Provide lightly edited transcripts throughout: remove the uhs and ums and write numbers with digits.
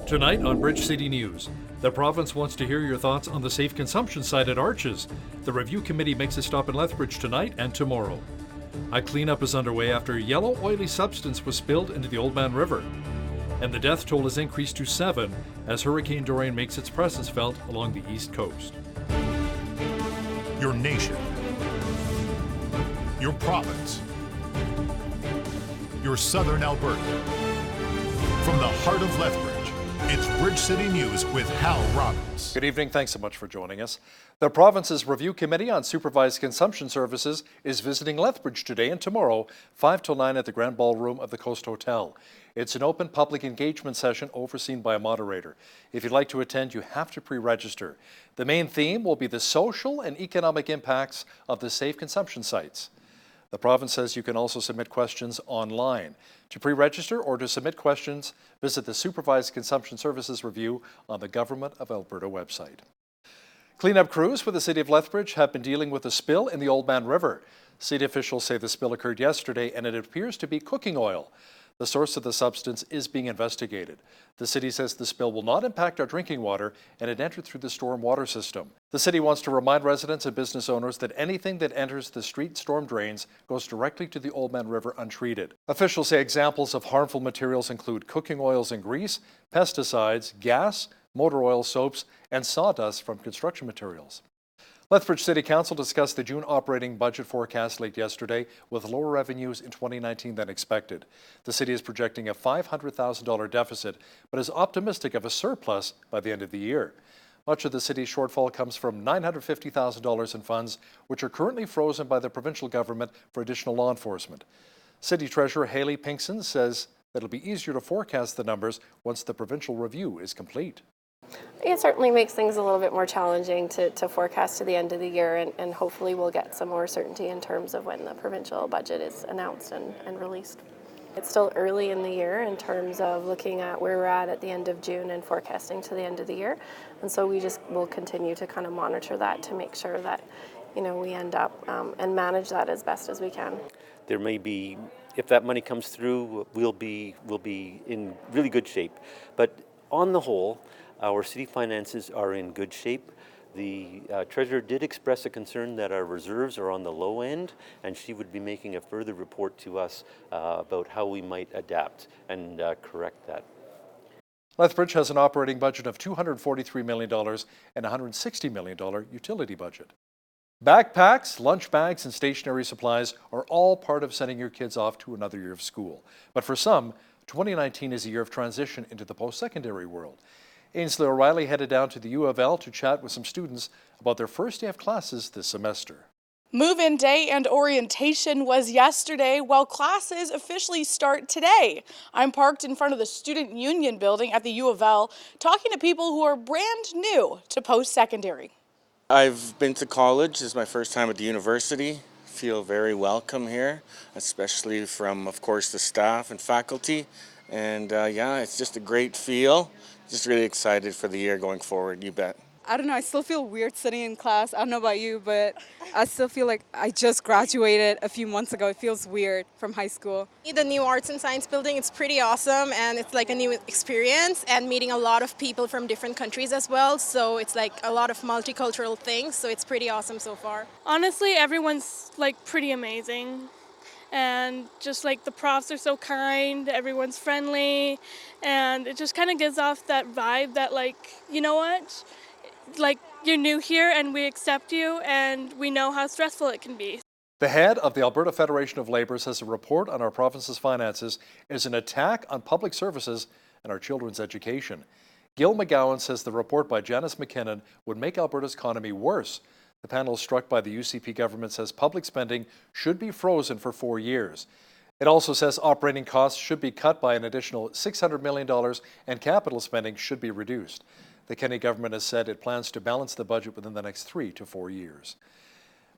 Tonight on Bridge City News, the province wants to hear your thoughts on the safe consumption site at Arches. The review committee makes a stop in Lethbridge tonight and tomorrow. A cleanup is underway after a yellow oily substance was spilled into the Oldman River. And the death toll has increased to 7 as Hurricane Durian makes its presence felt along the east coast. Your nation, your province, your southern Alberta. From the heart of Lethbridge, it's Bridge City News with Hal Robbins. Good evening. Thanks so much for joining us. The province's review committee on supervised consumption services is visiting Lethbridge today and tomorrow, 5 till 9 at the Grand Ballroom of the Coast Hotel. It's an open public engagement session overseen by a moderator. If you'd like to attend, you have to pre-register. The main theme will be the social and economic impacts of the safe consumption sites. The province says you can also submit questions online. To pre-register or to submit questions, visit the Supervised Consumption Services Review on the Government of Alberta website. Cleanup crews for the City of Lethbridge have been dealing with a spill in the Oldman River. City officials say the spill occurred yesterday and it appears to be cooking oil. The source of the substance is being investigated. The city says the spill will not impact our drinking water and it entered through the storm water system. The city wants to remind residents and business owners that anything that enters the street storm drains goes directly to the Oldman River untreated. Officials say examples of harmful materials include cooking oils and grease, pesticides, gas, motor oil, soaps, and sawdust from construction materials. Lethbridge City Council discussed the June operating budget forecast late yesterday with lower revenues in 2019 than expected. The city is projecting a $500,000 deficit, but is optimistic of a surplus by the end of the year. Much of the city's shortfall comes from $950,000 in funds, which are currently frozen by the provincial government for additional law enforcement. City Treasurer Haley Pinkson says that it'll be easier to forecast the numbers once the provincial review is complete. It certainly makes things a little bit more challenging to forecast to the end of the year, and hopefully we'll get some more certainty in terms of when the provincial budget is announced and released. It's still early in the year in terms of looking at where we're at the end of June and forecasting to the end of the year, and so we just will continue to kind of monitor that to make sure that we end up and manage that as best as we can. There may be, if that money comes through, we'll be in really good shape, but on the whole, our city finances are in good shape. The Treasurer did express a concern that our reserves are on the low end, and she would be making a further report to us about how we might adapt and correct that. Lethbridge has an operating budget of $243 million and a $160 million utility budget. Backpacks, lunch bags, and stationery supplies are all part of sending your kids off to another year of school. But for some, 2019 is a year of transition into the post-secondary world. Ainsley O'Reilly headed down to the U of L to chat with some students about their first day of classes this semester. Move-in day and orientation was yesterday, while classes officially start today. I'm parked in front of the Student Union building at the U of L, talking to people who are brand new to post-secondary. I've been to college. This is my first time at the university. Feel very welcome here, especially from, of course, the staff and faculty. And yeah, it's just a great feel. Just really excited for the year going forward, you bet. I don't know, I still feel weird sitting in class. I don't know about you, but I still feel like I just graduated a few months ago. It feels weird from high school. The new Arts and Science building, it's pretty awesome, and it's like a new experience and meeting a lot of people from different countries as well. So it's like a lot of multicultural things, so it's pretty awesome so far. Honestly, everyone's like pretty amazing. And just like the profs are so kind, everyone's friendly, and it just kind of gives off that vibe that like, you know what, like you're new here and we accept you and we know how stressful it can be. The head of the Alberta Federation of Labour says a report on our province's finances is an attack on public services and our children's education. Gil McGowan says the report by Janice McKinnon would make Alberta's economy worse. The panel struck by the UCP government says public spending should be frozen for 4 years. It also says operating costs should be cut by an additional $600 million and capital spending should be reduced. The Kenney government has said it plans to balance the budget within the next 3 to 4 years.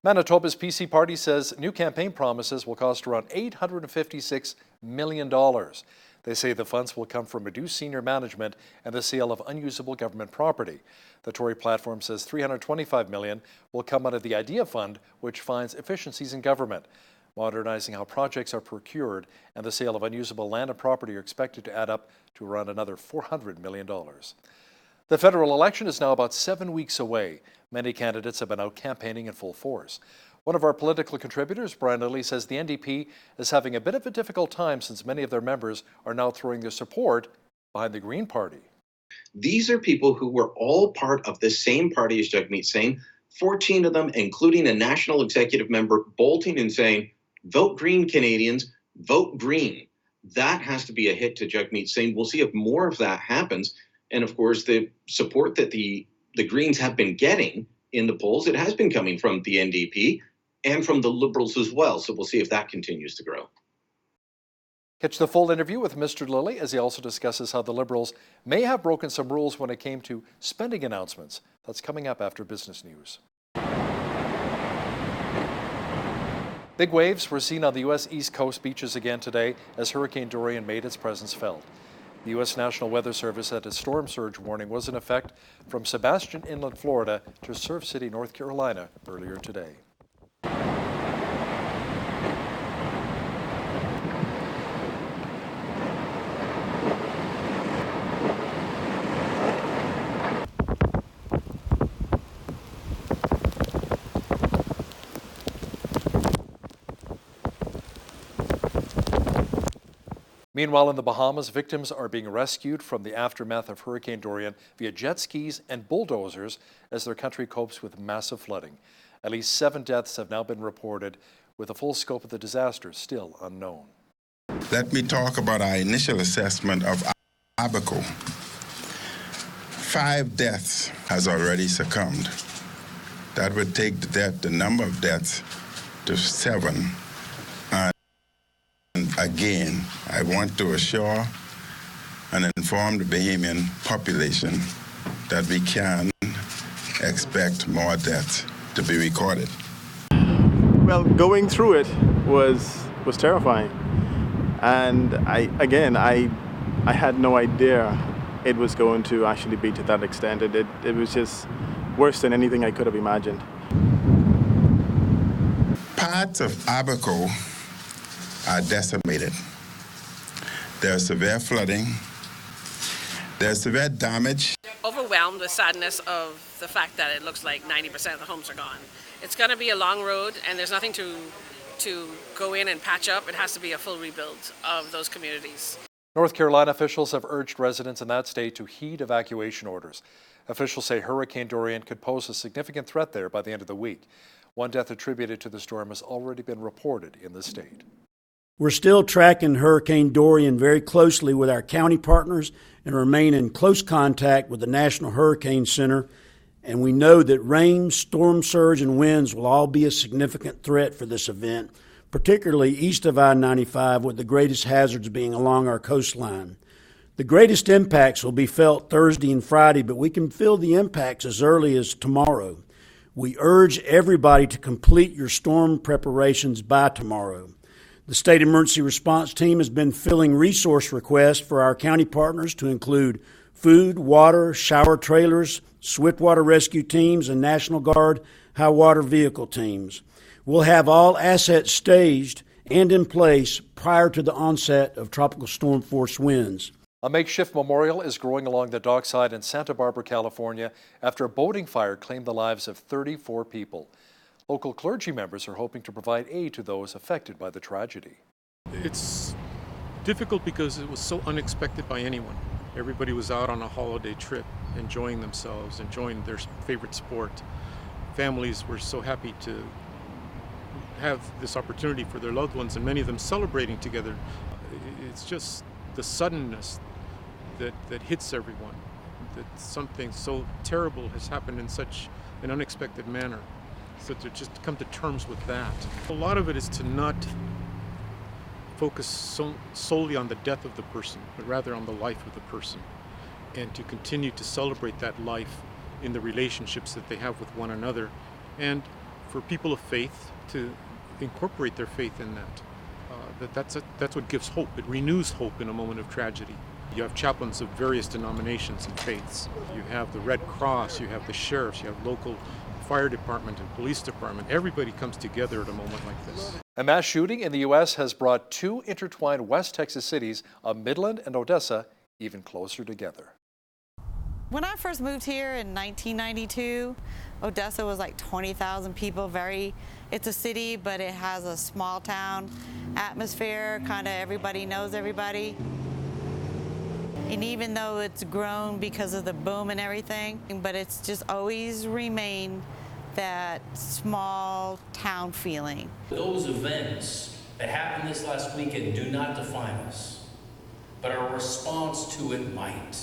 Manitoba's PC Party says new campaign promises will cost around $856 million. They say the funds will come from reduced senior management and the sale of unusable government property. The Tory platform says $325 million will come out of the Idea Fund, which finds efficiencies in government. modernizing how projects are procured, and the sale of unusable land and property are expected to add up to around another $400 million. The federal election is now about 7 weeks away. Many candidates have been out campaigning in full force. One of our political contributors, Bryan Lilly, says the NDP is having a bit of a difficult time since many of their members are now throwing their support behind the Green Party. These are people who were all part of the same party as Jagmeet Singh, 14 of them, including a national executive member, bolting and saying, vote Green, Canadians, vote Green. That has to be a hit to Jagmeet Singh. We'll see if more of that happens. And of course, the support that the Greens have been getting in the polls, it has been coming from the NDP and from the Liberals as well. So we'll see if that continues to grow. Catch the full interview with Mr. Lilly as he also discusses how the Liberals may have broken some rules when it came to spending announcements. That's coming up after business news. Big waves were seen on the U.S. East Coast beaches again today as Hurricane Durian made its presence felt. The U.S. National Weather Service said a storm surge warning was in effect from Sebastian Inlet, Florida to Surf City, North Carolina earlier today. Meanwhile, in the Bahamas, victims are being rescued from the aftermath of Hurricane Durian via jet skis and bulldozers as their country copes with massive flooding. At least 7 deaths have now been reported, with the full scope of the disaster still unknown. Let me talk about our initial assessment of Abaco. 5 deaths has already succumbed. That would take the number of deaths to 7. Again, I want to assure and inform the Bahamian population that we can expect more deaths to be recorded. Well, going through it was terrifying, and I had no idea it was going to actually be to that extent. It was just worse than anything I could have imagined. Parts of Abaco are decimated. There's severe flooding. There's severe damage. Overwhelmed with sadness of the fact that it looks like 90% of the homes are gone. It's going to be a long road, and there's nothing to go in and patch up. It has to be a full rebuild of those communities. North Carolina officials have urged residents in that state to heed evacuation orders. Officials say Hurricane Durian could pose a significant threat there by the end of the week. 1 death attributed to the storm has already been reported in the state. We're still tracking Hurricane Durian very closely with our county partners and remain in close contact with the National Hurricane Center. And we know that rain, storm surge, and winds will all be a significant threat for this event, particularly east of I-95, with the greatest hazards being along our coastline. The greatest impacts will be felt Thursday and Friday, but we can feel the impacts as early as tomorrow. We urge everybody to complete your storm preparations by tomorrow. The State Emergency Response Team has been filling resource requests for our county partners to include food, water, shower trailers, swiftwater rescue teams, and National Guard high water vehicle teams. We'll have all assets staged and in place prior to the onset of tropical storm force winds. A makeshift memorial is growing along the dockside in Santa Barbara, California, after a boating fire claimed the lives of 34 people. Local clergy members are hoping to provide aid to those affected by the tragedy. It's difficult because it was so unexpected by anyone. Everybody was out on a holiday trip, enjoying themselves, enjoying their favorite sport. Families were so happy to have this opportunity for their loved ones, and many of them celebrating together. It's just the suddenness that hits everyone, that something so terrible has happened in such an unexpected manner. So to just come to terms with that. A lot of it is to not focus solely on the death of the person, but rather on the life of the person, and to continue to celebrate that life in the relationships that they have with one another, and for people of faith to incorporate their faith in that. That's what gives hope. It renews hope in a moment of tragedy. You have chaplains of various denominations and faiths. You have the Red Cross, you have the sheriffs, you have local fire department and police department. Everybody comes together at a moment like this. A mass shooting in the U.S. has brought two intertwined West Texas cities of Midland and Odessa even closer together. When I first moved here in 1992, Odessa was like 20,000 people. It's a city, but it has a small town atmosphere, kind of everybody knows everybody. And even though it's grown because of the boom and everything, but it's just always remained that small town feeling. Those events that happened this last weekend do not define us, but our response to it might.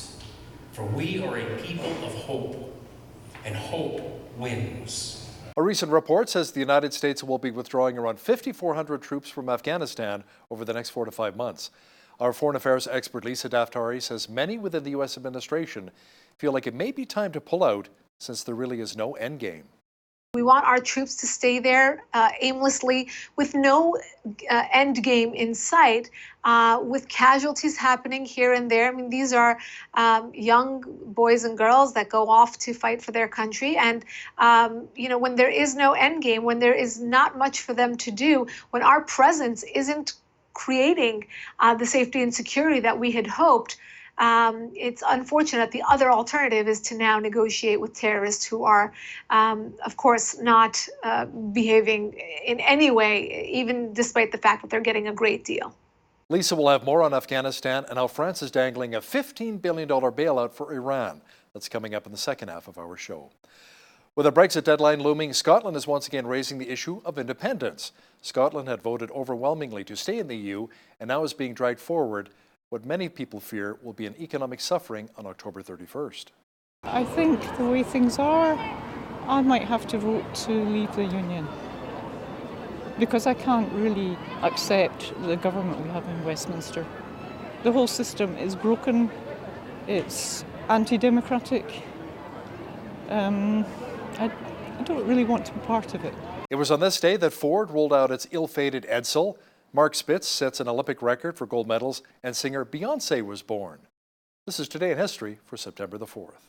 For we are a people of hope, and hope wins. A recent report says the United States will be withdrawing around 5,400 troops from Afghanistan over the next 4 to 5 months. Our foreign affairs expert Lisa Daftari says many within the U.S. administration feel like it may be time to pull out since there really is no end game. We want our troops to stay there aimlessly with no end game in sight, with casualties happening here and there. I mean, these are young boys and girls that go off to fight for their country. And, when there is no end game, when there is not much for them to do, when our presence isn't creating the safety and security that we had hoped, it's unfortunate. The other alternative is to now negotiate with terrorists who are, of course, not behaving in any way, even despite the fact that they're getting a great deal. Lisa will have more on Afghanistan and how France is dangling a $15 billion bailout for Iran. That's coming up in the second half of our show. With a Brexit deadline looming, Scotland is once again raising the issue of independence. Scotland had voted overwhelmingly to stay in the EU and now is being dragged forward. What many people fear will be an economic suffering on October 31st. I think the way things are, I might have to vote to leave the Union because I can't really accept the government we have in Westminster. The whole system is broken, it's anti-democratic. I don't really want to be part of it. It was on this day that Ford rolled out its ill-fated Edsel. Mark Spitz sets an Olympic record for gold medals, and singer Beyoncé was born. This is Today in History for September the 4th.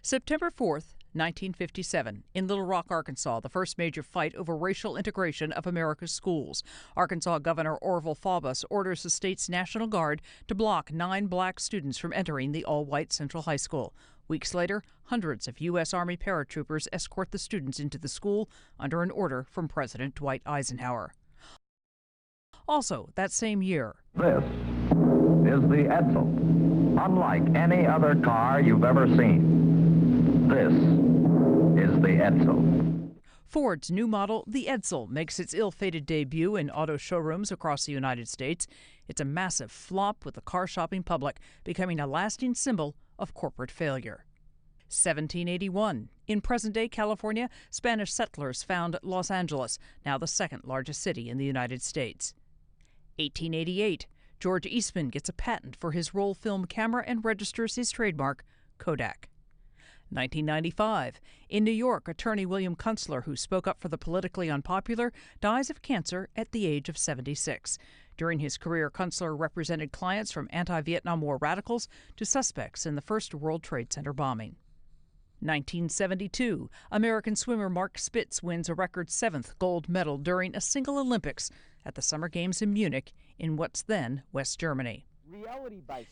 September 4th, 1957, in Little Rock, Arkansas, the first major fight over racial integration of America's schools. Arkansas Governor Orville Faubus orders the state's National Guard to block 9 black students from entering the all-white Central High School. Weeks later, hundreds of U.S. Army paratroopers escort the students into the school under an order from President Dwight Eisenhower. Also, that same year, this is the Edsel, unlike any other car you've ever seen. This is the Edsel. Ford's new model, the Edsel, makes its ill-fated debut in auto showrooms across the United States. It's a massive flop, with the car-shopping public becoming a lasting symbol of corporate failure. 1781. In present-day California, Spanish settlers found Los Angeles, now the second largest city in the United States. 1888. George Eastman gets a patent for his roll film camera and registers his trademark, Kodak. 1995. In New York, attorney William Kunstler, who spoke up for the politically unpopular, dies of cancer at the age of 76. During his career, Kunstler represented clients from anti-Vietnam War radicals to suspects in the first World Trade Center bombing. 1972. American swimmer Mark Spitz wins a record 7th gold medal during a single Olympics at the Summer Games in Munich in what's then West Germany.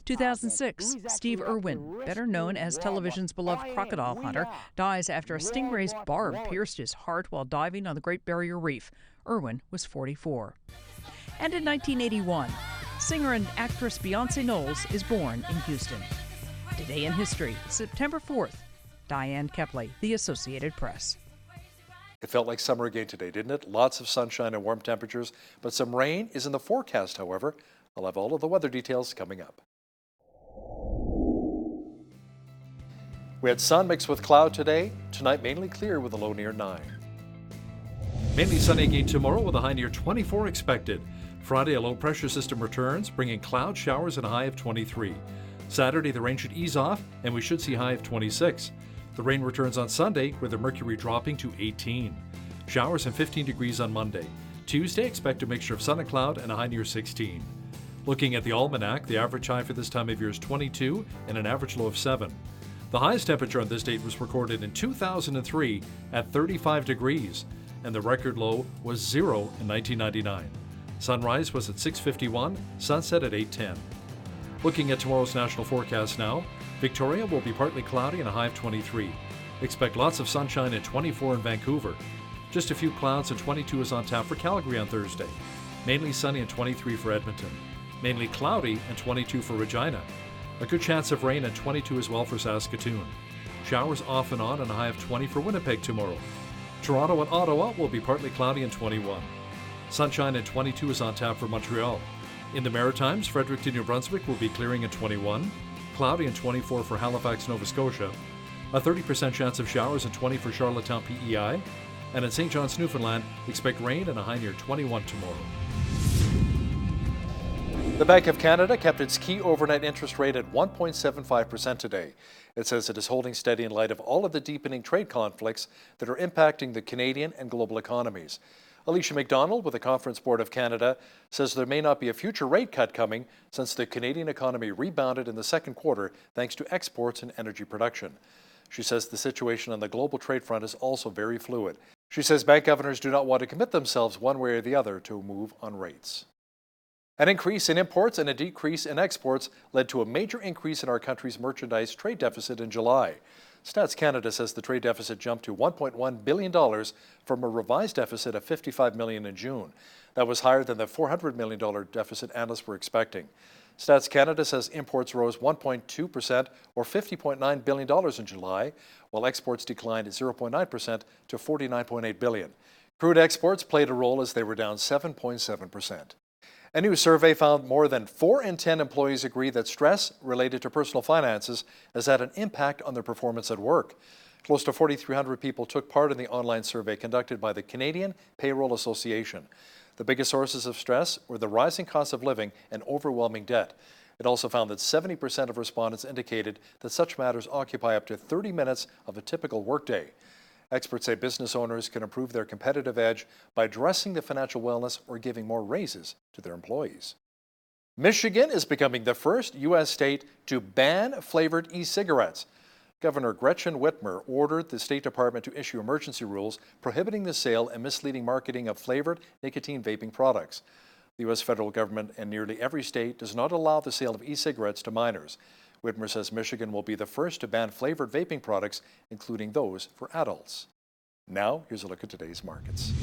2006, Steve Irwin, better known as television's beloved crocodile hunter, dies after a stingray's barb pierced his heart while diving on the Great Barrier Reef. Irwin was 44. And in 1981, singer and actress Beyoncé Knowles is born in Houston. Today in History, September 4th. Diane Kepley, The Associated Press. It felt like summer again today, didn't it? Lots of sunshine and warm temperatures, but some rain is in the forecast, however. I'll have all of the weather details coming up. We had sun mixed with cloud today. Tonight, mainly clear with a low near 9. Mainly sunny again tomorrow with a high near 24 expected. Friday, a low pressure system returns, bringing cloud showers and a high of 23. Saturday, the rain should ease off, and we should see a high of 26. The rain returns on Sunday, with the mercury dropping to 18. Showers and 15 degrees on Monday. Tuesday, expect a mixture of sun and cloud and a high near 16. Looking at the almanac, the average high for this time of year is 22 and an average low of 7. The highest temperature on this date was recorded in 2003 at 35 degrees, and the record low was 0 in 1999. Sunrise was at 6:51, sunset at 8:10. Looking at tomorrow's national forecast now, Victoria will be partly cloudy and a high of 23. Expect lots of sunshine at 24 in Vancouver. Just a few clouds and 22 is on tap for Calgary on Thursday. Mainly sunny and 23 for Edmonton. Mainly cloudy and 22 for Regina. A good chance of rain at 22 as well for Saskatoon. Showers off and on and a high of 20 for Winnipeg tomorrow. Toronto and Ottawa will be partly cloudy and 21. Sunshine at 22 is on tap for Montreal. In the Maritimes, Fredericton, New Brunswick will be clearing at 21. Cloudy and 24 for Halifax, Nova Scotia. A 30% chance of showers and 20 for Charlottetown, PEI. And in St. John's, Newfoundland, expect rain and a high near 21 tomorrow. The Bank of Canada kept its key overnight interest rate at 1.75% today. It says it is holding steady in light of all of the deepening trade conflicts that are impacting the Canadian and global economies. Alicia McDonald with the Conference Board of Canada says there may not be a future rate cut coming since the Canadian economy rebounded in the second quarter thanks to exports and energy production. She says the situation on the global trade front is also very fluid. She says bank governors do not want to commit themselves one way or the other to a move on rates. An increase in imports and a decrease in exports led to a major increase in our country's merchandise trade deficit in July. Stats Canada says the trade deficit jumped to $1.1 billion from a revised deficit of $55 million in June. That was higher than the $400 million deficit analysts were expecting. Stats Canada says imports rose 1.2% or $50.9 billion in July, while exports declined 0.9% to $49.8 billion. Crude exports played a role as they were down 7.7%. A new survey found more than 4 in 10 employees agree that stress related to personal finances has had an impact on their performance at work. Close to 4,300 people took part in the online survey conducted by the Canadian Payroll Association. The biggest sources of stress were the rising cost of living and overwhelming debt. It also found that 70% of respondents indicated that such matters occupy up to 30 minutes of a typical workday. Experts say business owners can improve their competitive edge by addressing the financial wellness or giving more raises to their employees. Michigan is becoming the first U.S. state to ban flavored e-cigarettes. Governor Gretchen Whitmer ordered the State Department to issue emergency rules prohibiting the sale and misleading marketing of flavored nicotine vaping products. The U.S. federal government and nearly every state does not allow the sale of e-cigarettes to minors. Whitmer says Michigan will be the first to ban flavored vaping products, including those for adults. Now, here's a look at today's markets.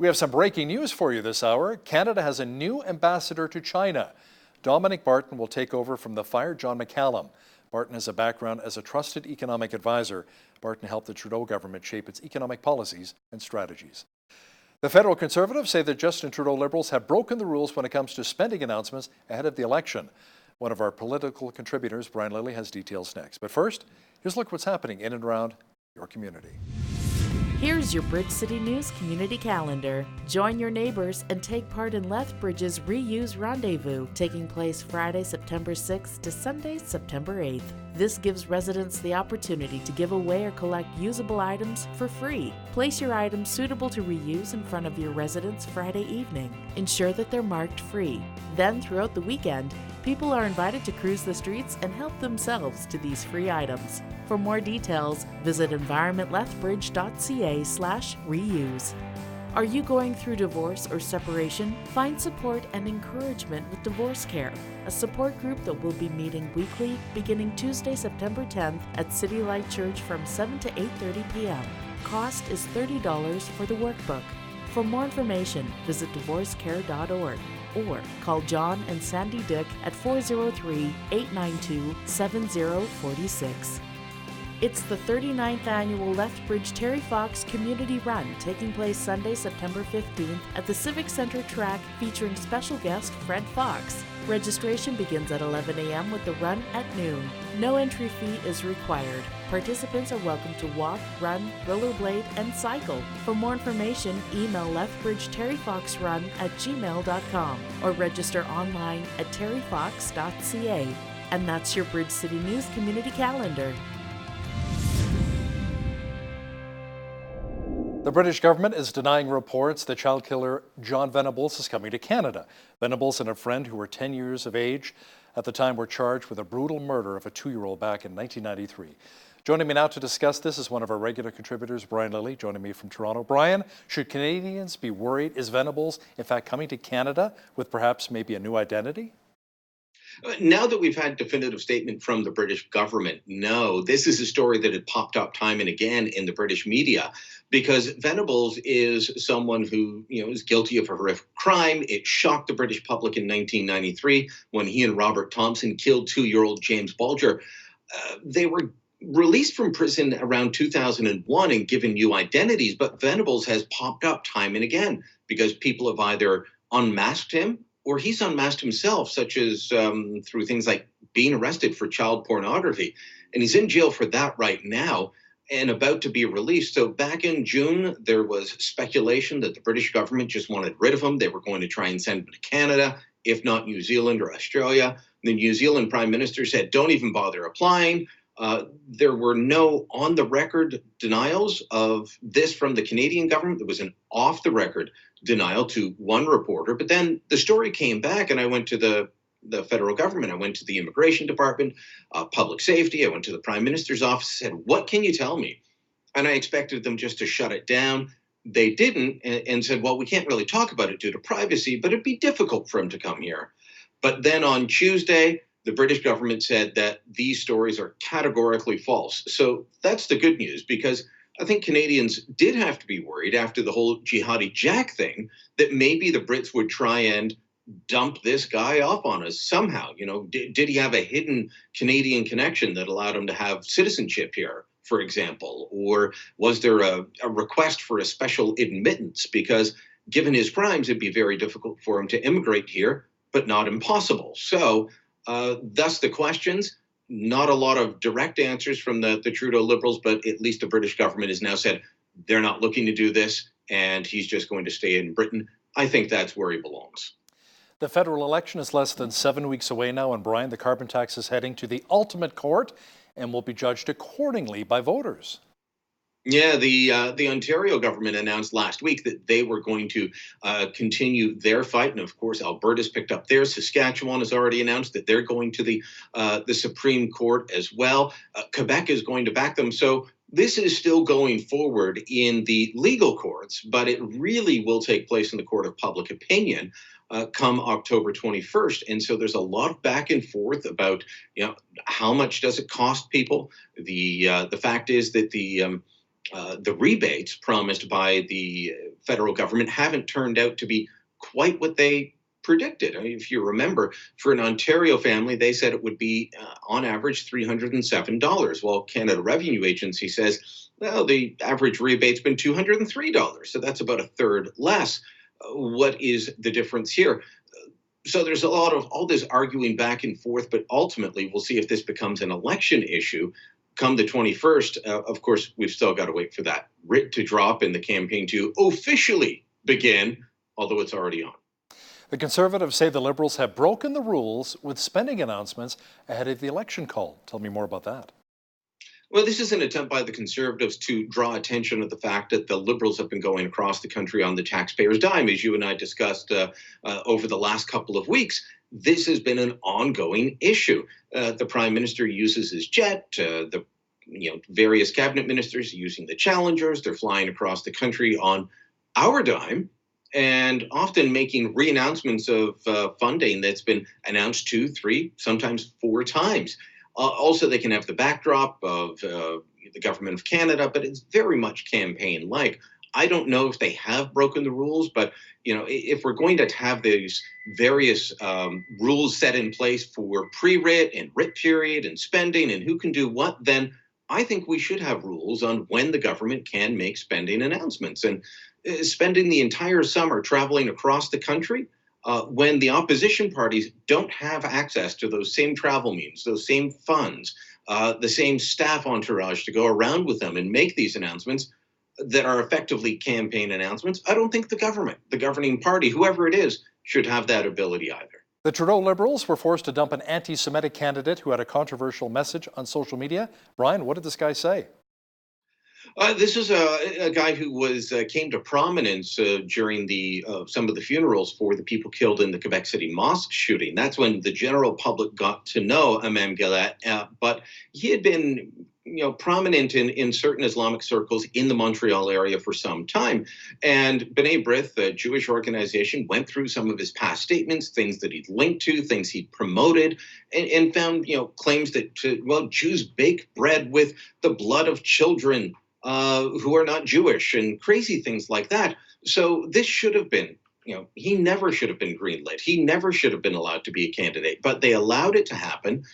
We have some breaking news for you this hour. Canada has a new ambassador to China. Dominic Barton will take over from the fired John McCallum. Barton has a background as a trusted economic advisor. Barton helped the Trudeau government shape its economic policies and strategies. The federal Conservatives say that Justin Trudeau Liberals have broken the rules when it comes to spending announcements ahead of the election. One of our political contributors, Bryan Lilly, has details next. But first, here's a look at what's happening in and around your community. Here's your Bridge City News community calendar. Join your neighbors and take part in Lethbridge's Reuse Rendezvous, taking place Friday, September 6th to Sunday, September 8th. This gives residents the opportunity to give away or collect usable items for free. Place your items suitable to reuse in front of your residence Friday evening. Ensure that they're marked free. Then, throughout the weekend, people are invited to cruise the streets and help themselves to these free items. For more details, visit environmentlethbridge.ca/reuse. Are you going through divorce or separation? Find support and encouragement with Divorce Care, a support group that will be meeting weekly beginning Tuesday, September 10th at City Light Church from 7 to 8:30 p.m. Cost is $30 for the workbook. For more information, visit divorcecare.org or call John and Sandy Dick at 403-892-7046. It's the 39th annual Lethbridge Terry Fox Community Run taking place Sunday, September 15th at the Civic Center track featuring special guest Fred Fox. Registration begins at 11 a.m. with the run at noon. No entry fee is required. Participants are welcome to walk, run, rollerblade, and cycle. For more information, email lethbridgeterryfoxrun@gmail.com or register online at terryfox.ca. And that's your Bridge City News Community Calendar. The British government is denying reports that child killer John Venables is coming to Canada. Venables and a friend who were 10 years of age at the time were charged with a brutal murder of a 2-year-old back in 1993. Joining me now to discuss this is one of our regular contributors, Bryan Lilly, joining me from Toronto. Bryan, should Canadians be worried? Is Venables, in fact, coming to Canada with perhaps maybe a new identity? Now that we've had definitive statement from the British government, no, this is a story that had popped up time and again in the British media because Venables is someone who, is guilty of a horrific crime. It shocked the British public in 1993 when he and Robert Thompson killed 2-year-old James Bulger. They were released from prison around 2001 and given new identities, but Venables has popped up time and again because people have either unmasked him or he's unmasked himself, such as through things like being arrested for child pornography. And he's in jail for that right now and about to be released. So back in June, there was speculation that the British government just wanted rid of him. They were going to try and send him to Canada, if not New Zealand or Australia. The New Zealand Prime Minister said, don't even bother applying. There were no on-the-record denials of this from the Canadian government. There was an off-the-record denial to one reporter. But then the story came back, and I went to the federal government. I went to the Immigration Department, Public Safety. I went to the Prime Minister's office, said, what can you tell me? And I expected them just to shut it down. They didn't, and said, well, we can't really talk about it due to privacy, but it'd be difficult for him to come here. But then on Tuesday, the British government said that these stories are categorically false. So that's the good news, because I think Canadians did have to be worried after the whole Jihadi Jack thing that maybe the Brits would try and dump this guy off on us somehow. Did he have a hidden Canadian connection that allowed him to have citizenship here, for example? Or was there a request for a special admittance? Because given his crimes, it'd be very difficult for him to immigrate here, but not impossible. So thus the questions. Not a lot of direct answers from the Trudeau Liberals, but at least the British government has now said they're not looking to do this, and he's just going to stay in Britain. I think that's where he belongs. The federal election is less than 7 weeks away now, and Bryan, the carbon tax is heading to the ultimate court and will be judged accordingly by voters. Yeah, the Ontario government announced last week that they were going to continue their fight, and of course, Alberta's picked up theirs. Saskatchewan has already announced that they're going to the Supreme Court as well. Quebec is going to back them. So this is still going forward in the legal courts, but it really will take place in the court of public opinion come October 21st. And so there's a lot of back and forth about, how much does it cost people? The fact is that the rebates promised by the federal government haven't turned out to be quite what they predicted. I mean, if you remember, for an Ontario family, they said it would be on average $307. Well, Canada Revenue Agency says, well, the average rebate's been $203. So that's about a third less. What is the difference here? So there's a lot of all this arguing back and forth, but ultimately we'll see if this becomes an election issue. Come the 21st, of course, we've still got to wait for that writ to drop and the campaign to officially begin, although it's already on. The Conservatives say the Liberals have broken the rules with spending announcements ahead of the election call. Tell me more about that. Well, this is an attempt by the Conservatives to draw attention to the fact that the Liberals have been going across the country on the taxpayer's dime, as you and I discussed over the last couple of weeks. This has been an ongoing issue. The Prime Minister uses his jet. The various cabinet ministers are using the Challengers. They're flying across the country on our dime, and often making re-announcements of funding that's been announced 2, 3, sometimes 4 times. Also, they can have the backdrop of the Government of Canada, but it's very much campaign-like. I don't know if they have broken the rules, but if we're going to have these various rules set in place for pre-writ and writ period and spending and who can do what, then I think we should have rules on when the government can make spending announcements. And spending the entire summer traveling across the country when the opposition parties don't have access to those same travel means, those same funds, the same staff entourage to go around with them and make these announcements that are effectively campaign announcements, I don't think the government, the governing party, whoever it is, should have that ability either. The Trudeau Liberals were forced to dump an anti-Semitic candidate who had a controversial message on social media. Brian, what did this guy say? This is a guy who came to prominence during some of the funerals for the people killed in the Quebec City mosque shooting. That's when the general public got to know Imam Galet, but he had been prominent in certain Islamic circles in the Montreal area for some time. And B'nai B'rith, a Jewish organization, went through some of his past statements, things that he'd linked to, things he'd promoted, and found claims that Jews bake bread with the blood of children who are not Jewish, and crazy things like that. So this should have been, he never should have been greenlit. He never should have been allowed to be a candidate, but they allowed it to happen.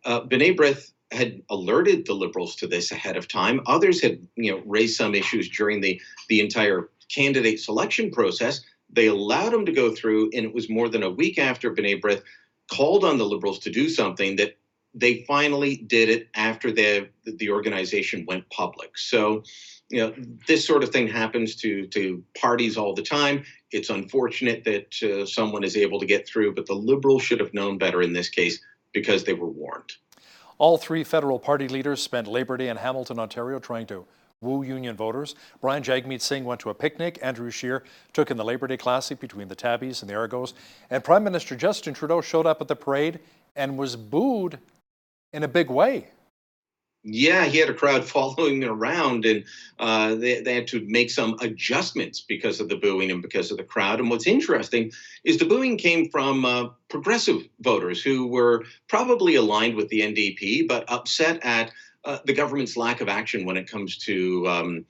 B'nai B'rith had alerted the Liberals to this ahead of time. Others had, raised some issues during the entire candidate selection process. They allowed him to go through, and it was more than a week after B'nai B'rith called on the Liberals to do something that they finally did it after the organization went public. So, this sort of thing happens to parties all the time. It's unfortunate that someone is able to get through, but the Liberals should have known better in this case because they were warned. All 3 federal party leaders spent Labor Day in Hamilton, Ontario, trying to woo union voters. Brian Jagmeet Singh went to a picnic. Andrew Scheer took in the Labor Day Classic between the Tabbies and the Argos. And Prime Minister Justin Trudeau showed up at the parade and was booed in a big way. Yeah, he had a crowd following him around, and they had to make some adjustments because of the booing and because of the crowd. And what's interesting is the booing came from progressive voters who were probably aligned with the NDP, but upset at the government's lack of action when it comes to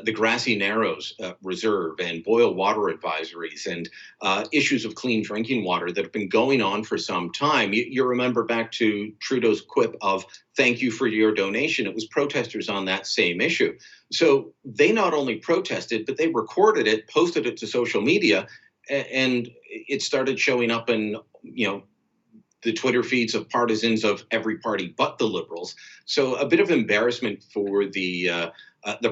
the Grassy Narrows Reserve and boil water advisories and issues of clean drinking water that have been going on for some time. You remember back to Trudeau's quip of "thank you for your donation." It was protesters on that same issue. So they not only protested, but they recorded it, posted it to social media, and it started showing up in, the Twitter feeds of partisans of every party but the Liberals. So a bit of embarrassment for the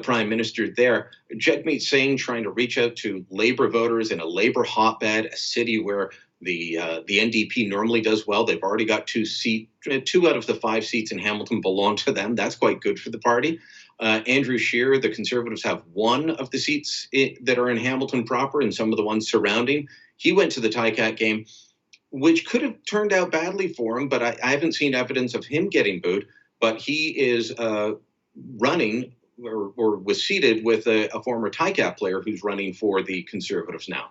Prime Minister there. Jagmeet Singh trying to reach out to Labour voters in a Labour hotbed, a city where the NDP normally does well. They've already got 2 out of the 5 seats in Hamilton belong to them. That's quite good for the party. Andrew Scheer, the Conservatives have 1 of the seats that are in Hamilton proper and some of the ones surrounding. He went to the Ticat game, which could have turned out badly for him, but I haven't seen evidence of him getting booed. But he is running or was seated with a former Ticat player who's running for the Conservatives now.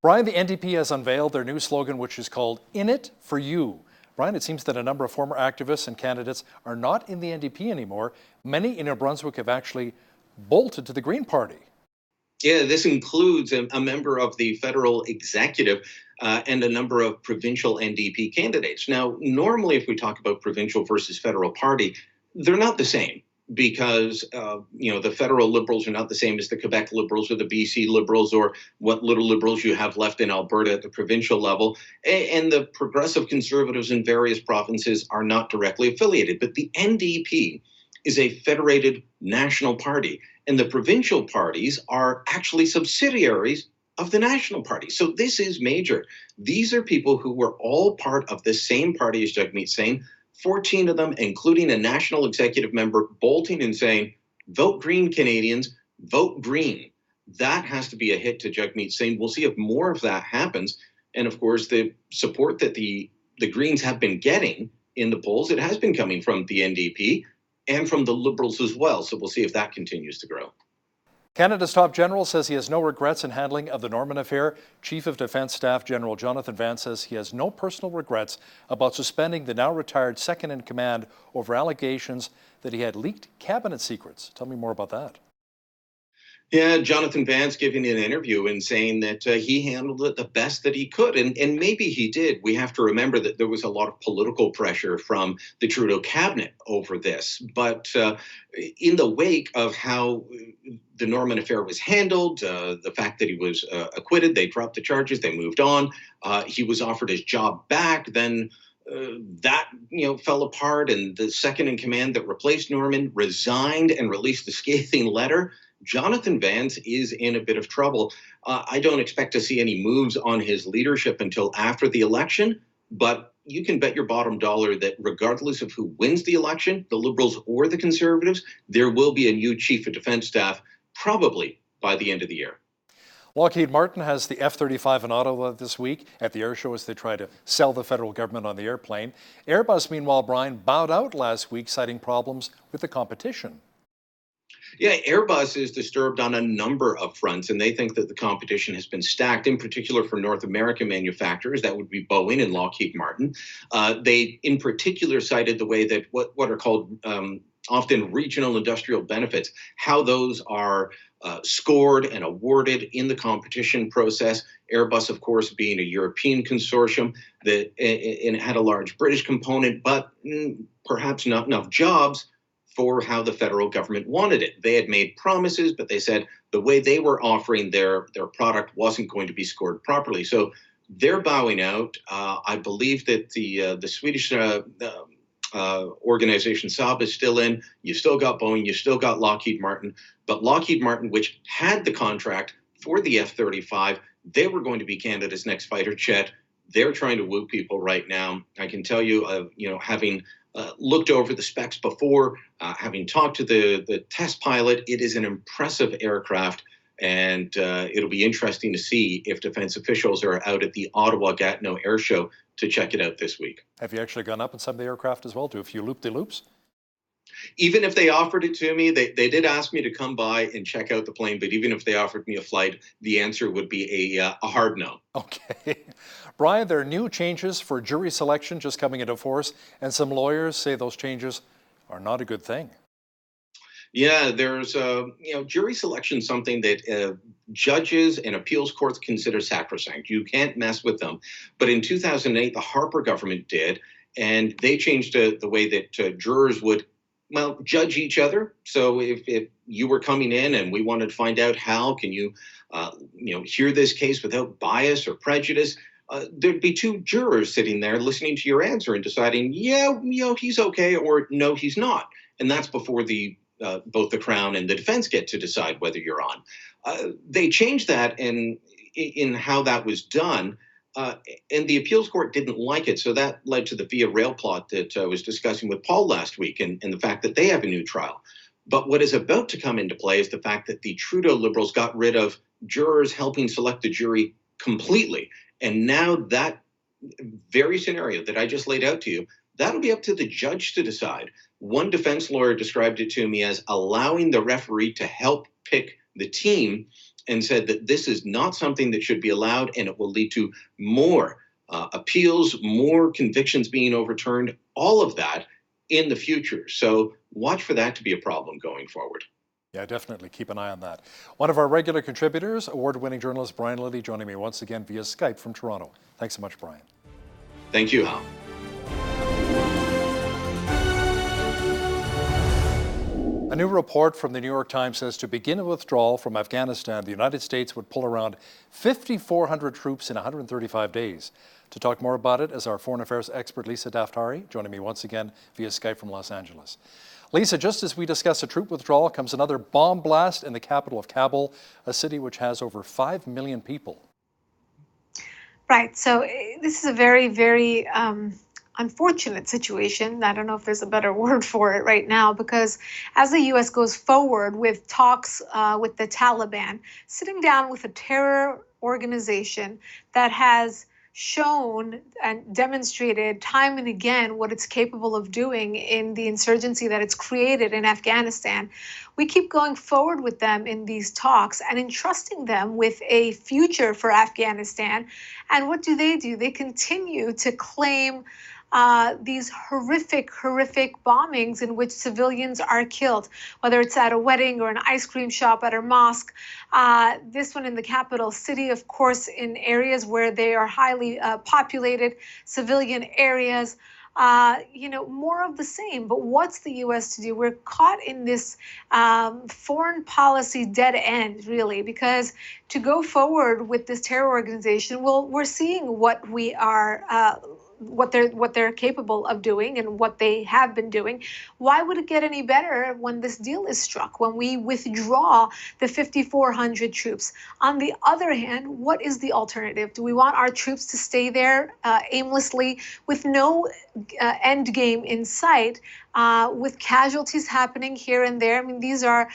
Brian, the NDP has unveiled their new slogan, which is called "In It For You." Brian, it seems that a number of former activists and candidates are not in the NDP anymore. Many in New Brunswick have actually bolted to the Green Party. Yeah, this includes a member of the federal executive and a number of provincial NDP candidates. Now, normally if we talk about provincial versus federal party, they're not the same because, the federal Liberals are not the same as the Quebec Liberals or the BC Liberals or what little Liberals you have left in Alberta at the provincial level. And the progressive Conservatives in various provinces are not directly affiliated. But the NDP is a federated national party. And the provincial parties are actually subsidiaries of the National Party. So this is major. These are people who were all part of the same party as Jagmeet Singh, 14 of them, including a national executive member, bolting and saying, vote Green, Canadians, vote Green. That has to be a hit to Jagmeet Singh. We'll see if more of that happens. And of course, the support that the Greens have been getting in the polls, it has been coming from the NDP and from the Liberals as well. So we'll see if that continues to grow. Canada's top general says he has no regrets in handling of the Norman affair. Chief of Defence Staff General Jonathan Vance says he has no personal regrets about suspending the now retired second-in-command over allegations that he had leaked cabinet secrets. Tell me more about that. Yeah, Jonathan Vance giving an interview and saying that he handled it the best that he could. And maybe he did. We have to remember that there was a lot of political pressure from the Trudeau cabinet over this. But in the wake of how the Norman affair was handled, the fact that he was acquitted, they dropped the charges, they moved on. He was offered his job back. Then that fell apart, and the second in command that replaced Norman resigned and released a scathing letter. Jonathan Vance is in a bit of trouble. I don't expect to see any moves on his leadership until after the election, but you can bet your bottom dollar that regardless of who wins the election, the Liberals or the Conservatives, there will be a new Chief of Defence Staff probably by the end of the year. Lockheed Martin has the F-35 in Ottawa this week at the air show as they try to sell the federal government on the airplane. Airbus, meanwhile, Bryan, bowed out last week, citing problems with the competition. Yeah, Airbus is disturbed on a number of fronts, and they think that the competition has been stacked, in particular for North American manufacturers. That would be Boeing and Lockheed Martin. They, in particular, cited the way that what are called often regional industrial benefits, how those are scored and awarded in the competition process. Airbus, of course, being a European consortium, that and it had a large British component, but perhaps not enough jobs for how the federal government wanted it. They had made promises, but they said the way they were offering their product wasn't going to be scored properly. So they're bowing out. I believe that the Swedish organization Saab is still in. You still got Boeing, you still got Lockheed Martin, but Lockheed Martin, which had the contract for the F-35, they were going to be Canada's next fighter jet. They're trying to woo people right now. I can tell you, having looked over the specs before, having talked to the test pilot, it is an impressive aircraft, and it'll be interesting to see if defense officials are out at the Ottawa Gatineau Air Show to check it out this week. Have you actually gone up in some of the aircraft as well? Do a few loop-de-loops? Even if they offered it to me, they did ask me to come by and check out the plane, but even if they offered me a flight, the answer would be a hard no. Okay. Bryan, there are new changes for jury selection just coming into force, and some lawyers say those changes are not a good thing. Yeah, there's jury selection, something that judges and appeals courts consider sacrosanct. You can't mess with them. But in 2008, the Harper government did, and they changed the way that jurors would judge each other. So if you were coming in and we wanted to find out how can you hear this case without bias or prejudice, there'd be two jurors sitting there listening to your answer and deciding, he's okay, or no, he's not. And that's before both the Crown and the defense get to decide whether you're on. They changed that in how that was done. And the appeals court didn't like it. So that led to the Via Rail plot that I was discussing with Paul last week, and the fact that they have a new trial. But what is about to come into play is the fact that the Trudeau Liberals got rid of jurors helping select the jury completely. And now that very scenario that I just laid out to you, that'll be up to the judge to decide. One defense lawyer described it to me as allowing the referee to help pick the team, and said that this is not something that should be allowed, and it will lead to more appeals, more convictions being overturned, all of that in the future. So watch for that to be a problem going forward. Yeah, definitely. Keep an eye on that. One of our regular contributors, award-winning journalist Bryan Lilly, joining me once again via Skype from Toronto. Thanks so much, Bryan. Thank you, Hal. A new report from the New York Times says to begin a withdrawal from Afghanistan, the United States would pull around 5,400 troops in 135 days. To talk more about it is our foreign affairs expert, Lisa Daftari, joining me once again via Skype from Los Angeles. Lisa, just as we discuss a troop withdrawal, comes another bomb blast in the capital of Kabul, a city which has over 5 million people. Right. So this is a very, very unfortunate situation. I don't know if there's a better word for it right now, because as the U.S. goes forward with talks with the Taliban, sitting down with a terror organization that has shown and demonstrated time and again what it's capable of doing in the insurgency that it's created in Afghanistan. We keep going forward with them in these talks and entrusting them with a future for Afghanistan. And what do? They continue to claim these horrific bombings in which civilians are killed, whether it's at a wedding or an ice cream shop, at a mosque. This one in the capital city, of course, in areas where they are highly populated, civilian areas. More of the same. But what's the U.S. to do? We're caught in this foreign policy dead end, really, because to go forward with this terror organization, well, we're seeing what we are. What they're capable of doing and what they have been doing. Why would it get any better when this deal is struck, when we withdraw the 5,400 troops? On the other hand, what is the alternative? Do we want our troops to stay there aimlessly with no end game in sight, with casualties happening here and there? I mean, these are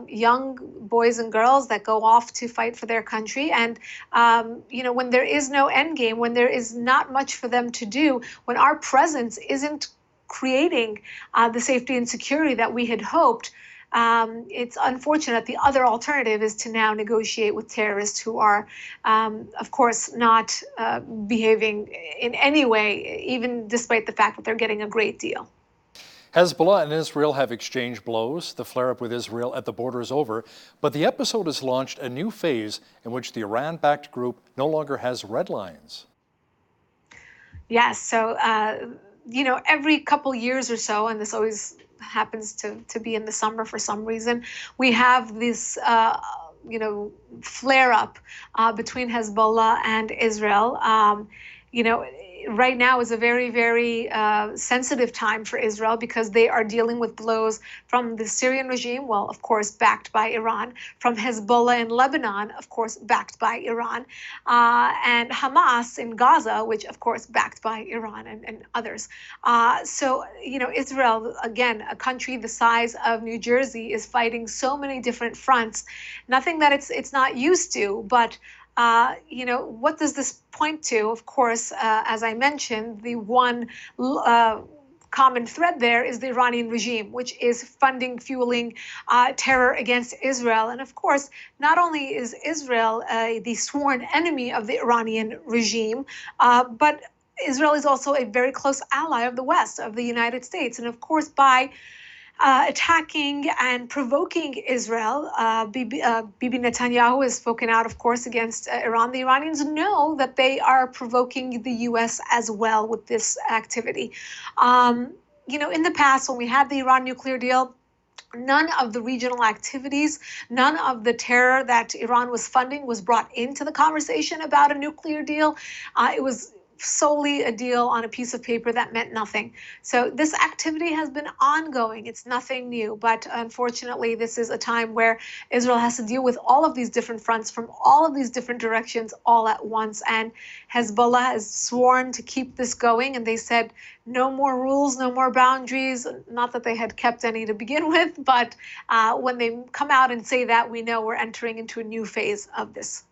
young boys and girls that go off to fight for their country. And, when there is no end game, when there is not much for them to do, when our presence isn't creating the safety and security that we had hoped, it's unfortunate. The other alternative is to now negotiate with terrorists who are, of course, not behaving in any way, even despite the fact that they're getting a great deal. Hezbollah and Israel have exchanged blows. The flare-up with Israel at the border is over, but the episode has launched a new phase in which the Iran-backed group no longer has red lines. Yes, so, every couple years or so, and this always happens to be in the summer for some reason, we have this, flare-up between Hezbollah and Israel. Right now is a very, very sensitive time for Israel because they are dealing with blows from the Syrian regime, well, of course, backed by Iran, from Hezbollah in Lebanon, of course, backed by Iran, and Hamas in Gaza, which, of course, backed by Iran and others. So, Israel, again, a country the size of New Jersey, is fighting so many different fronts, nothing that it's not used to, but what does this point to? Of course, as I mentioned, the one common thread there is the Iranian regime, which is funding, fueling terror against Israel. And of course, not only is Israel the sworn enemy of the Iranian regime, but Israel is also a very close ally of the West, of the United States. And of course, by attacking and provoking Israel, Bibi Netanyahu has spoken out, of course, against Iran. The Iranians know that they are provoking the U.S. as well with this activity. In the past, when we had the Iran nuclear deal, none of the regional activities, none of the terror that Iran was funding was brought into the conversation about a nuclear deal. It was solely a deal on a piece of paper that meant nothing. So this activity has been ongoing. It's nothing new, but unfortunately, this is a time where Israel has to deal with all of these different fronts from all of these different directions all at once. And Hezbollah has sworn to keep this going, and they said no more rules, no more boundaries. Not that they had kept any to begin with, but when they come out and say that, we know we're entering into a new phase of this.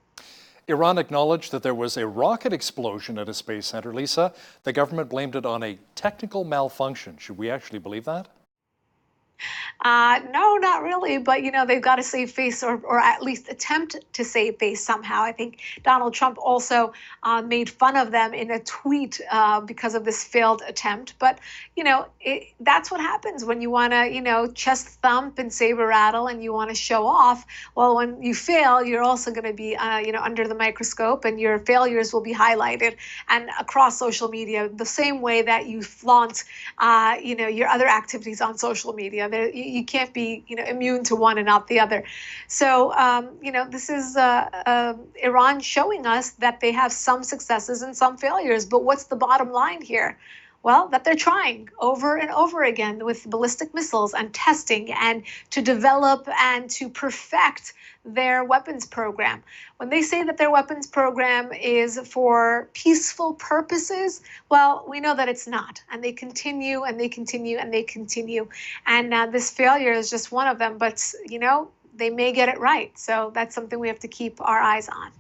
Iran acknowledged that there was a rocket explosion at a space center. Lisa, the government blamed it on a technical malfunction. Should we actually believe that? No, not really. But, they've got to save face or at least attempt to save face somehow. I think Donald Trump also made fun of them in a tweet because of this failed attempt. But, that's what happens when you want to, chest thump and saber rattle and you want to show off. Well, when you fail, you're also going to be, under the microscope, and your failures will be highlighted and across social media the same way that you flaunt, your other activities on social media. You can't be, immune to one and not the other. So, this is Iran showing us that they have some successes and some failures. But what's the bottom line here? Well, that they're trying over and over again with ballistic missiles and testing and to develop and to perfect their weapons program. When they say that their weapons program is for peaceful purposes, well, we know that it's not. And they continue and they continue and they continue. And this failure is just one of them. But, they may get it right. So that's something we have to keep our eyes on.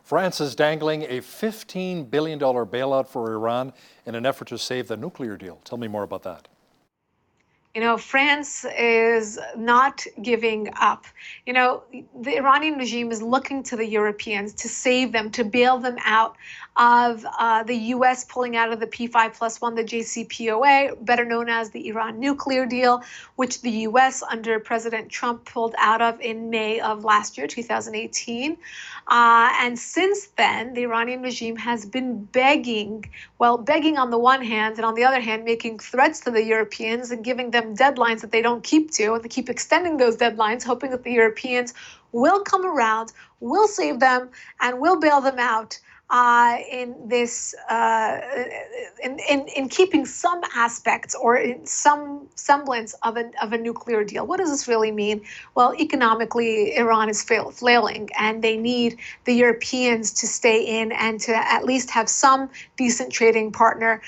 France is dangling a $15 billion bailout for Iran in an effort to save the nuclear deal. Tell me more about that. France is not giving up. The Iranian regime is looking to the Europeans to save them, to bail them out of the U.S. pulling out of the P5+1, the JCPOA, better known as the Iran nuclear deal, which the U.S. under President Trump pulled out of in May of last year, 2018. And since then, the Iranian regime has been begging on the one hand, and on the other hand, making threats to the Europeans and giving them deadlines that they don't keep to, and they keep extending those deadlines, hoping that the Europeans will come around, will save them, and will bail them out in this in keeping some aspects or in some semblance of a nuclear deal. What does this really mean? Well, economically, Iran is flailing, and they need the Europeans to stay in and to at least have some decent trading partner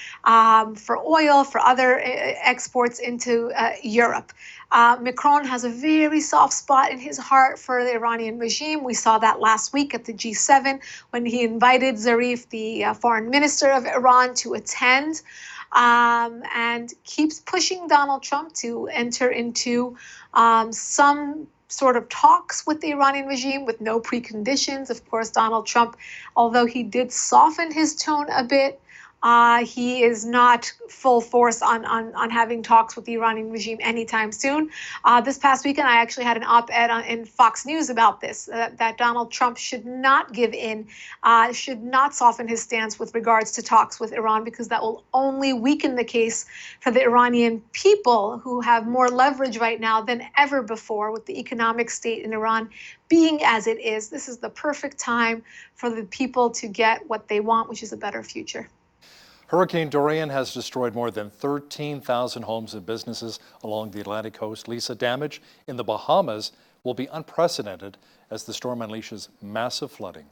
for oil, for other exports into Europe. Macron has a very soft spot in his heart for the Iranian regime. We saw that last week at the G7 when he invited Zarif, the foreign minister of Iran, to attend, and keeps pushing Donald Trump to enter into some sort of talks with the Iranian regime with no preconditions. Of course, Donald Trump, although he did soften his tone a bit, he is not full force on having talks with the Iranian regime anytime soon. This past weekend, I actually had an op-ed in Fox News about this, that Donald Trump should not give in, should not soften his stance with regards to talks with Iran, because that will only weaken the case for the Iranian people, who have more leverage right now than ever before with the economic state in Iran being as it is. This is the perfect time for the people to get what they want, which is a better future. Hurricane Durian has destroyed more than 13,000 homes and businesses along the Atlantic coast. Lisa, damage in the Bahamas will be unprecedented as the storm unleashes massive flooding.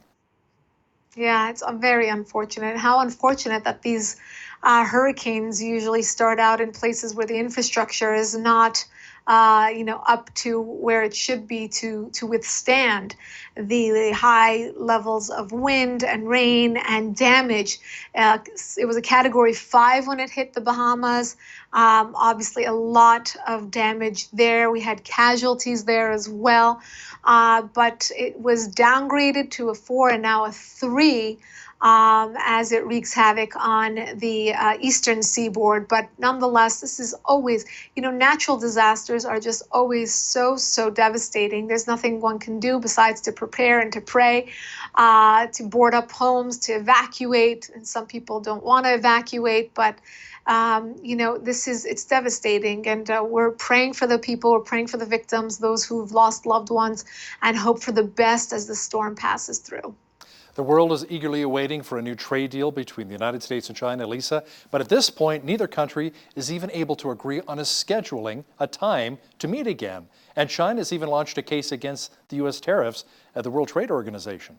Yeah, it's very unfortunate. How unfortunate that these hurricanes usually start out in places where the infrastructure is not up to where it should be to withstand the high levels of wind and rain and damage. It was a Category 5 when it hit the Bahamas. Obviously, a lot of damage there. We had casualties there as well, but it was downgraded to a 4 and now a 3. As it wreaks havoc on the eastern seaboard. But nonetheless, this is always, natural disasters are just always so devastating. There's nothing one can do besides to prepare and to pray, to board up homes, to evacuate. And some people don't want to evacuate, but it's devastating, and we're praying for the people, we're praying for the victims, those who've lost loved ones, and hope for the best as the storm passes through. The world is eagerly awaiting for a new trade deal between the United States and China, Lisa, but at this point, neither country is even able to agree on scheduling a time to meet again. And China has even launched a case against the U.S. tariffs at the World Trade Organization.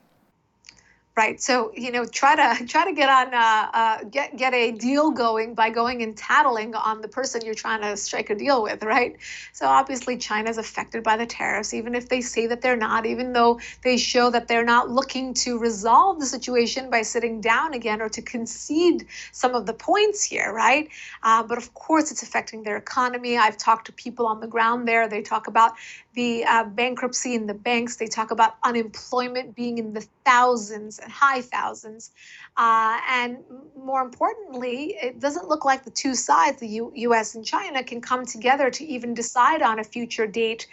Right. So, try to get on get a deal going by going and tattling on the person you're trying to strike a deal with, right? So obviously China is affected by the tariffs, even if they say that they're not, even though they show that they're not looking to resolve the situation by sitting down again or to concede some of the points here, right? But of course, it's affecting their economy. I've talked to people on the ground there. They talk about the bankruptcy in the banks. They talk about unemployment being in the thousands and high thousands. And more importantly, it doesn't look like the two sides, the U.S. and China, can come together to even decide on a future date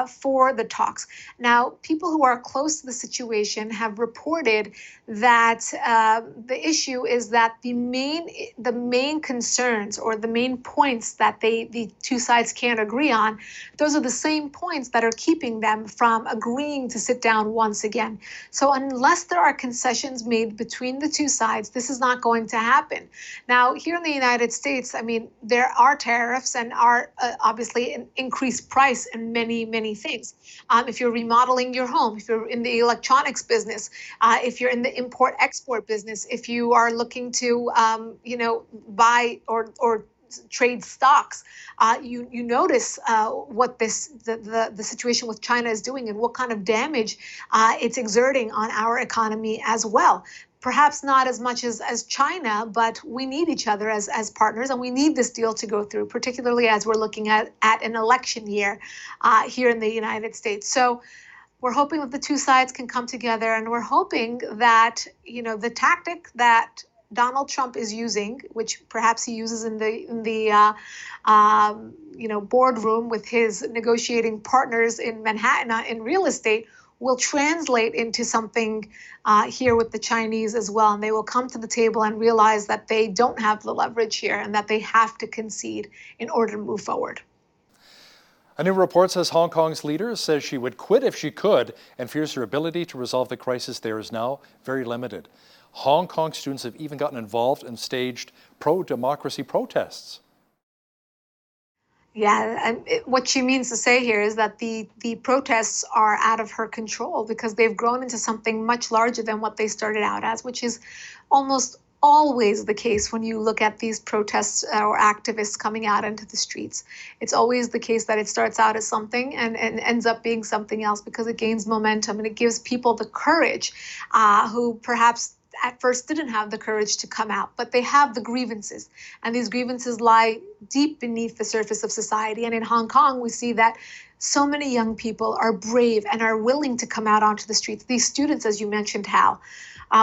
for the talks. Now, people who are close to the situation have reported that the issue is that the main concerns or the main points that the two sides can't agree on, those are the same points that are keeping them from agreeing to sit down once again. So unless there are concessions made between the two sides, this is not going to happen. Now, here in the United States, I mean, there are tariffs and are obviously an increased price in many, many things. If you're remodeling your home, if you're in the electronics business, if you're in the import-export business, if you are looking to, buy or trade stocks, you notice what the situation with China is doing and what kind of damage it's exerting on our economy as well. Perhaps not as much as China, but we need each other as partners, and we need this deal to go through, particularly as we're looking at an election year here in the United States. So we're hoping that the two sides can come together, and we're hoping that, the tactic that Donald Trump is using, which perhaps he uses in the boardroom with his negotiating partners in Manhattan in real estate, will translate into something here with the Chinese as well. And they will come to the table and realize that they don't have the leverage here and that they have to concede in order to move forward. A new report says Hong Kong's leader says she would quit if she could and fears her ability to resolve the crisis there is now very limited. Hong Kong students have even gotten involved and staged pro-democracy protests. Yeah, and what she means to say here is that the protests are out of her control because they've grown into something much larger than what they started out as, which is almost always the case when you look at these protests or activists coming out into the streets. It's always the case that it starts out as something and ends up being something else because it gains momentum and it gives people the courage who perhaps at first didn't have the courage to come out, but they have the grievances. And these grievances lie deep beneath the surface of society. And in Hong Kong, we see that so many young people are brave and are willing to come out onto the streets. These students, as you mentioned, Hal,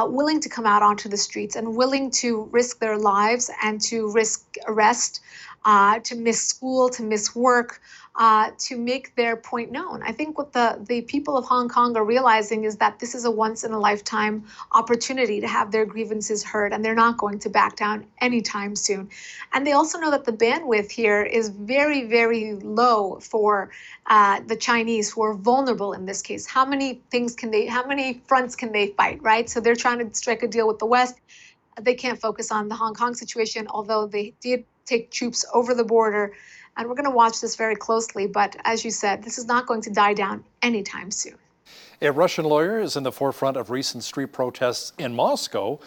willing to come out onto the streets and willing to risk their lives and to risk arrest, to miss school, to miss work, to make their point known. I think what the people of Hong Kong are realizing is that this is a once-in-a-lifetime opportunity to have their grievances heard, and they're not going to back down anytime soon. And they also know that the bandwidth here is very, very low for the Chinese, who are vulnerable in this case. How many fronts can they fight, right? So they're trying to strike a deal with the West. They can't focus on the Hong Kong situation, although they did take troops over the border. And we're going to watch this very closely. But as you said, this is not going to die down anytime soon. A Russian lawyer is in the forefront of recent street protests in Moscow.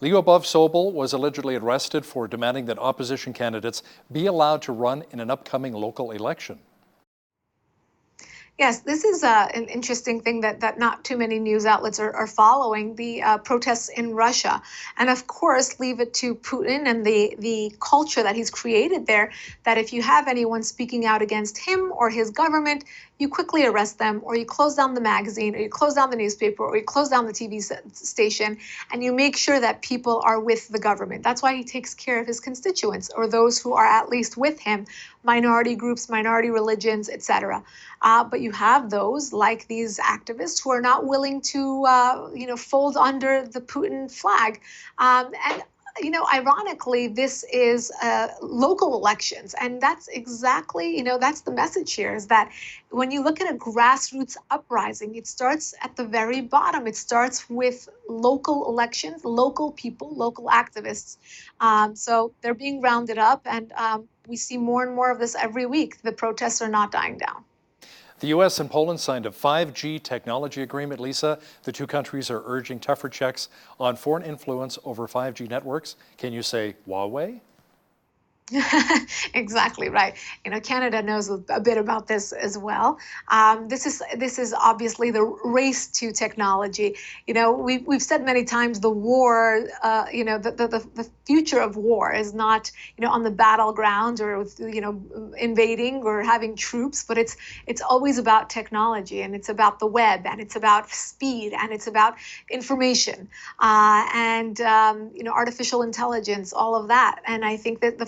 Lyubov Sobol was allegedly arrested for demanding that opposition candidates be allowed to run in an upcoming local election. Yes, this is an interesting thing that not too many news outlets are following, the protests in Russia. And of course, leave it to Putin and the culture that he's created there, that if you have anyone speaking out against him or his government, you quickly arrest them, or you close down the magazine, or you close down the newspaper, or you close down the TV station, and you make sure that people are with the government. That's why he takes care of his constituents, or those who are at least with him, minority groups, minority religions, etc. But you have those, like these activists, who are not willing to, fold under the Putin flag. Ironically, this is local elections. And that's exactly, that's the message here, is that when you look at a grassroots uprising, it starts at the very bottom. It starts with local elections, local people, local activists. So they're being rounded up, and we see more and more of this every week. The protests are not dying down. The U.S. and Poland signed a 5G technology agreement, Lisa. The two countries are urging tougher checks on foreign influence over 5G networks. Can you say Huawei? Exactly right. Canada knows a bit about this as well. This is obviously the race to technology. We've said many times the war. The future of war is not on the battleground or with invading or having troops, but it's always about technology, and it's about the web, and it's about speed, and it's about information, and artificial intelligence, all of that. And I think that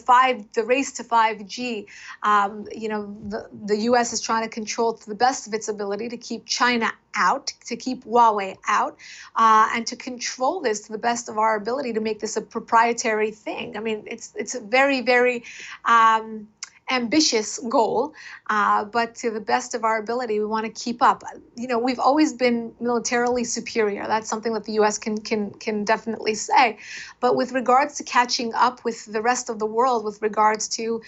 the race to 5G, the U.S. is trying to control to the best of its ability to keep China out, to keep Huawei out, and to control this to the best of our ability to make this a proprietary thing. I mean, it's a very, very ambitious goal, but to the best of our ability, we want to keep up. We've always been militarily superior. That's something that the U.S. can definitely say. But with regards to catching up with the rest of the world, with regards to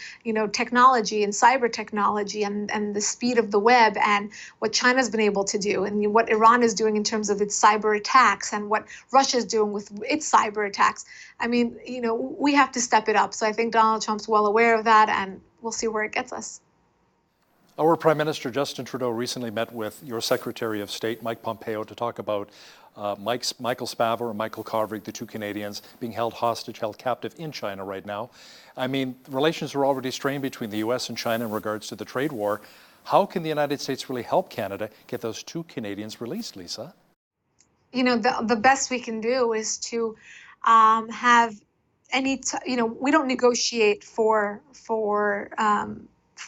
technology and cyber technology and the speed of the web and what China's been able to do and what Iran is doing in terms of its cyber attacks and what Russia's doing with its cyber attacks, we have to step it up. So I think Donald Trump's well aware of that, and we'll see where it gets us. Our Prime Minister Justin Trudeau recently met with your Secretary of State, Mike Pompeo, to talk about Michael Spavor and Michael Kovrig, the two Canadians, being held captive in China right now. Relations are already strained between the U.S. and China in regards to the trade war. How can the United States really help Canada get those two Canadians released, Lisa? The best we can do is to have we don't negotiate for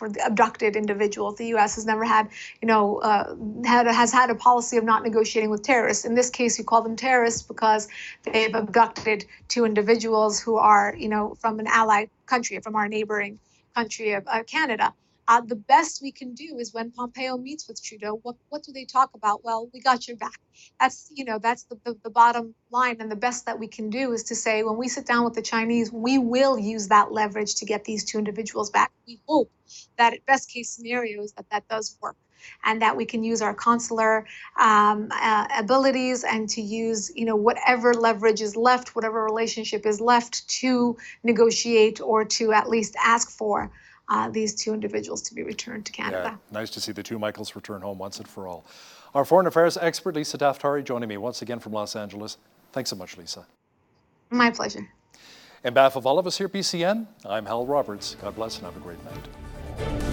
the abducted individuals. The U.S. has never had a policy of not negotiating with terrorists. In this case, you call them terrorists because they've abducted two individuals who are, from an allied country, from our neighboring country of Canada. The best we can do is when Pompeo meets with Trudeau, what do they talk about? Well, we got your back. That's the bottom line. And the best that we can do is to say, when we sit down with the Chinese, we will use that leverage to get these two individuals back. We hope that best case scenario is that does work, and that we can use our consular abilities and to use, whatever leverage is left, whatever relationship is left to negotiate or to at least ask for these two individuals to be returned to Canada. Yeah, nice to see the two Michaels return home once and for all. Our foreign affairs expert, Lisa Daftari, joining me once again from Los Angeles. Thanks so much, Lisa. My pleasure. On behalf of all of us here at BCN, I'm Hal Roberts. God bless and have a great night.